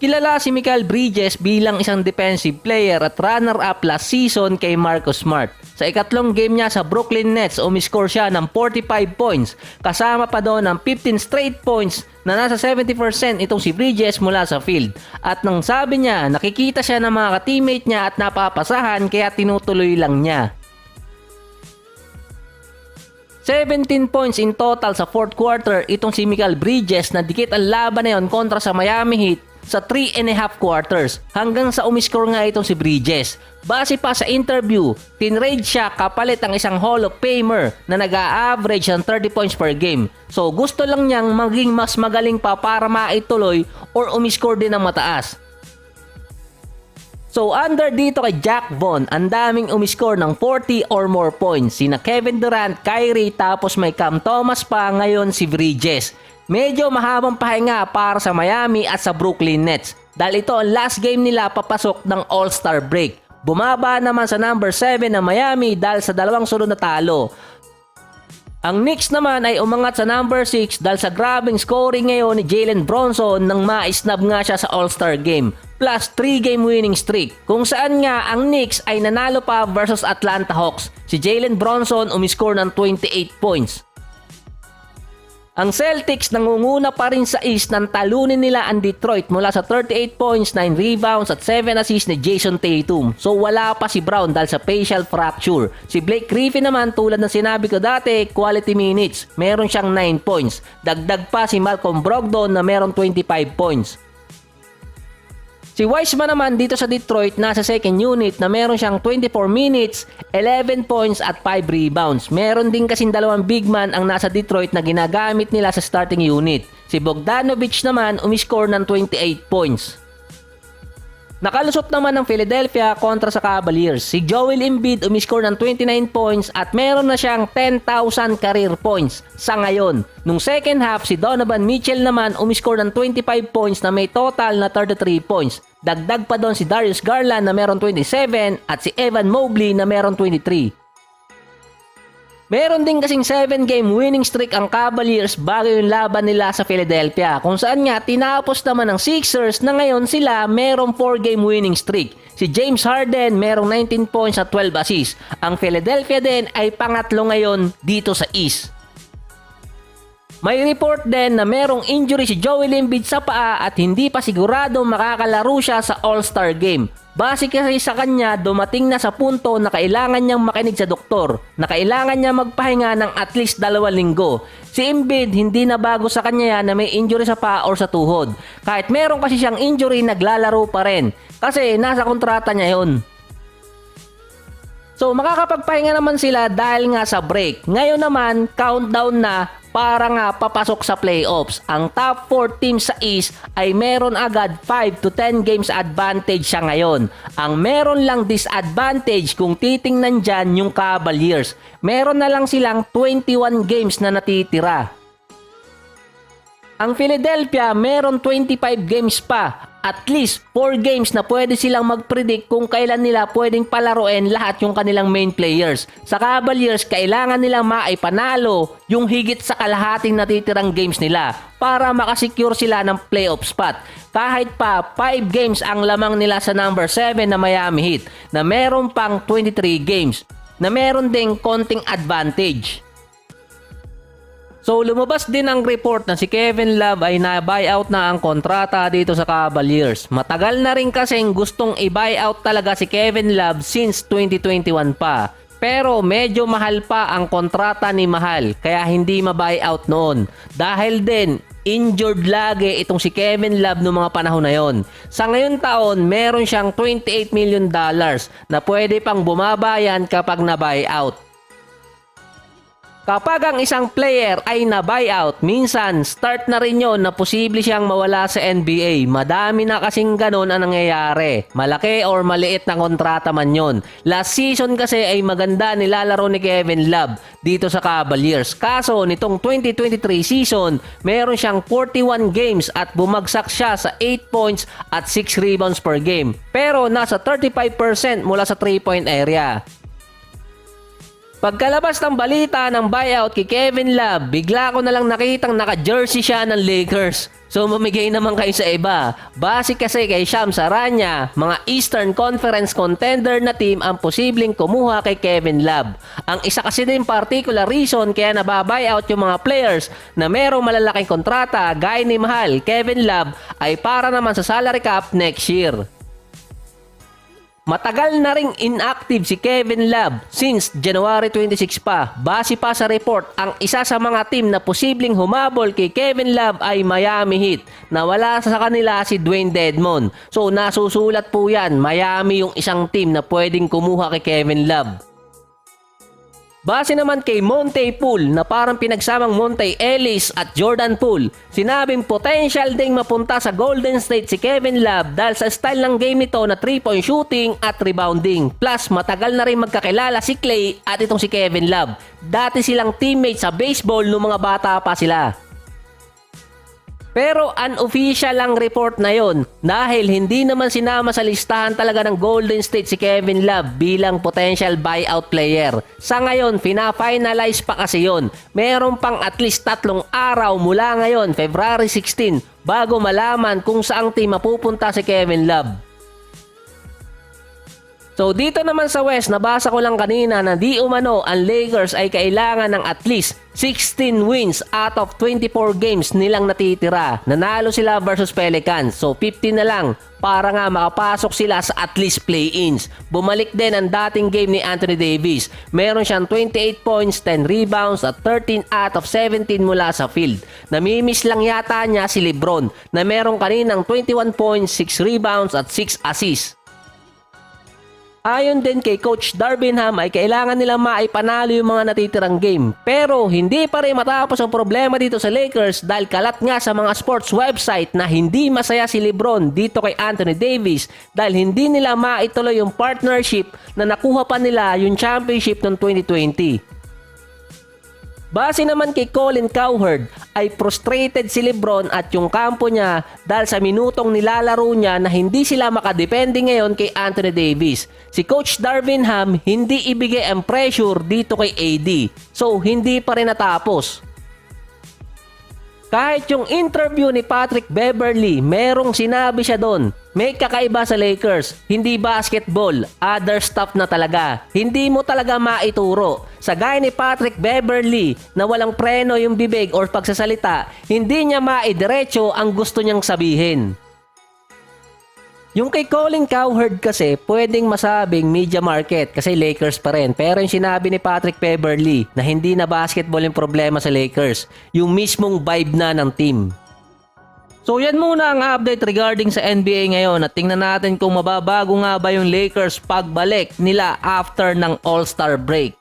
Kilala si Mikal Bridges bilang isang defensive player at runner-up last season kay Marcus Smart. Sa ikatlong game niya sa Brooklyn Nets, umiscore siya ng 45 points. Kasama pa doon ang 15 straight points na nasa 70% itong si Bridges mula sa field. At nang sabi niya, nakikita siya ng mga ka-teammate niya at napapasahan kaya tinutuloy lang niya. 17 points in total sa fourth quarter itong si Mikal Bridges na dikit ang laban na yon kontra sa Miami Heat sa 3.5 quarters hanggang sa umiscore nga itong si Bridges. Base pa sa interview, tinrade siya kapalit ang isang Hall of Famer na nag-a-average ng 30 points per game. So gusto lang niyang maging mas magaling pa para maituloy or umiscore din ng mataas. So under dito kay Jack Vaughn, ang daming umiscore ng 40 or more points. Sina Kevin Durant, Kyrie, tapos may Cam Thomas pa, ngayon si Bridges. Medyo mahabang pahinga para sa Miami at sa Brooklyn Nets dahil ito ang last game nila papasok ng All-Star break. Bumaba naman sa number 7 ng Miami dahil sa dalawang sunod na talo. Ang Knicks naman ay umangat sa number 6 dahil sa grabing scoring ngayon ni Jalen Brunson nang ma-snub nga siya sa All-Star game. Plus 3-game winning streak kung saan nga ang Knicks ay nanalo pa versus Atlanta Hawks. Si Jalen Brunson umiscore ng 28 points. Ang Celtics nangunguna pa rin sa East nang talunin nila ang Detroit mula sa 38 points, 9 rebounds at 7 assists ni Jason Tatum. So wala pa si Brown dahil sa facial fracture. Si Blake Griffin naman tulad ng sinabi ko dati, quality minutes. Meron siyang 9 points. Dagdag pa si Malcolm Brogdon na meron 25 points. Si Wiseman naman dito sa Detroit nasa second unit na meron siyang 24 minutes, 11 points at 5 rebounds. Meron din kasing dalawang big man ang nasa Detroit na ginagamit nila sa starting unit. Si Bogdanovic naman umiscore ng 28 points. Nakalusot naman ng Philadelphia kontra sa Cavaliers. Si Joel Embiid umiscore ng 29 points at meron na siyang 10,000 career points sa ngayon. Nung second half, si Donovan Mitchell naman umiscore ng 25 points na may total na 33 points. Dagdag pa doon si Darius Garland na meron 27 at si Evan Mobley na meron 23. Meron din kasing 7-game winning streak ang Cavaliers bago yung laban nila sa Philadelphia kung saan nga tinapos naman ng Sixers na ngayon sila merong 4-game winning streak. Si James Harden merong 19 points at 12 assists. Ang Philadelphia din ay pangatlo ngayon dito sa East. May report din na merong injury si Joel Embiid sa paa at hindi pa sigurado makakalaro siya sa All-Star Game. Base kasi sa kanya, dumating na sa punto na kailangan niyang makinig sa doktor, na kailangan niya magpahinga ng at least 2 linggo. Si Embiid, hindi na bago sa kanya yan na may injury sa paa or sa tuhod. Kahit meron kasi siyang injury, naglalaro pa rin. Kasi nasa kontrata niya yun. So makakapagpahinga naman sila dahil nga sa break. Ngayon naman, countdown na para nga papasok sa playoffs. Ang top 4 teams sa East ay meron agad 5 to 10 games advantage siya ngayon. Ang meron lang disadvantage kung titingnan dyan yung Cavaliers. Meron na lang silang 21 games na natitira. Ang Philadelphia meron 25 games pa. At least 4 games na pwede silang mag-predict kung kailan nila pwedeng palaruin lahat yung kanilang main players. Sa Cavaliers, kailangan nilang maipanalo yung higit sa kalahating natitirang games nila para makasecure sila ng playoff spot. Kahit pa 5 games ang lamang nila sa number 7 na Miami Heat na meron pang 23 games na meron ding konting advantage. So lumabas din ang report na si Kevin Love ay na-buyout na ang kontrata dito sa Cavaliers. Matagal na rin kasing gustong i-buyout talaga si Kevin Love since 2021 pa. Pero medyo mahal pa ang kontrata ni Mahal kaya hindi ma-buyout noon. Dahil din injured lagi itong si Kevin Love noong mga panahon na yon. Sa ngayon taon, meron siyang $28 million na pwede pang bumabayan kapag na-buyout. Kapag ang isang player ay na-buyout, minsan start na rin yon na posible siyang mawala sa NBA. Madami na kasing ganon ang nangyayari. Malaki or maliit na kontrata man yon. Last season kasi ay maganda nilalaro ni Kevin Love dito sa Cavaliers. Kaso nitong 2023 season, meron siyang 41 games at bumagsak siya sa 8 points at 6 rebounds per game. Pero nasa 35% mula sa 3-point area. Pagkalabas ng balita ng buyout kay Kevin Love, bigla ko na lang nakitang naka-jersey siya ng Lakers. So mamigay naman kayo sa iba. Base kasi kay Shams Aranya, mga Eastern Conference contender na team ang posibleng kumuha kay Kevin Love. Ang isa kasi din particular reason kaya nababuyout yung mga players na merong malalaking kontrata gaya ni Mahal Kevin Love ay para naman sa salary cap next year. Matagal na ring inactive si Kevin Love since January 26 pa. Base pa sa report, ang isa sa mga team na posibleng humabol kay Kevin Love ay Miami Heat. Nawala sa kanila si Dwayne Dedmon. So nasusulat po yan, Miami yung isang team na pwedeng kumuha kay Kevin Love. Base naman kay Monte Poole na parang pinagsamang Monte Ellis at Jordan Poole, sinabing potential ding mapunta sa Golden State si Kevin Love dahil sa style ng game nito na 3-point shooting at rebounding. Plus matagal na rin magkakilala si Klay at itong si Kevin Love. Dati silang teammates sa baseball nung mga bata pa sila. Pero unofficial ang report na yon dahil hindi naman sinama sa listahan talaga ng Golden State si Kevin Love bilang potential buyout player. Sa ngayon, fina-finalize pa kasi yon. Meron pang at least 3 araw mula ngayon, February 16, bago malaman kung saang team mapupunta si Kevin Love. So dito naman sa West, nabasa ko lang kanina na di umano ang Lakers ay kailangan ng at least 16 wins out of 24 games nilang natitira. Nanalo sila versus Pelicans, so 15 na lang para nga makapasok sila sa at least play-ins. Bumalik din ang dating game ni Anthony Davis. Meron siyang 28 points, 10 rebounds at 13 out of 17 mula sa field. Namimiss lang yata niya si LeBron na meron kaninang 21 points, 6 rebounds at 6 assists. Ayon din kay Coach Darvinham ay kailangan nilang maipanalo yung mga natitirang game. Pero hindi pa rin matapos ang problema dito sa Lakers dahil kalat nga sa mga sports website na hindi masaya si LeBron dito kay Anthony Davis dahil hindi nila maituloy yung partnership na nakuha pa nila yung championship noong 2020. Base naman kay Colin Cowherd ay frustrated si LeBron at yung kampo niya dahil sa minutong nilalaro niya na hindi sila makadepende ngayon kay Anthony Davis. Si Coach Darvinham hindi ibigay ang pressure dito kay AD, so hindi pa rin natapos. Kahit yung interview ni Patrick Beverley, merong sinabi siya doon, may kakaiba sa Lakers, hindi basketball, other stuff na talaga. Hindi mo talaga maituro. Sa gaya ni Patrick Beverley na walang preno yung bibig or pagsasalita, hindi niya maidiretso ang gusto niyang sabihin. Yung kay Colin Cowherd kasi, pwedeng masabing media market kasi Lakers pa rin. Pero yung sinabi ni Patrick Beverley na hindi na basketball yung problema sa Lakers, yung mismong vibe na ng team. So yan muna ang update regarding sa NBA ngayon at tingnan natin kung mababago nga ba yung Lakers pagbalik nila after ng All-Star break.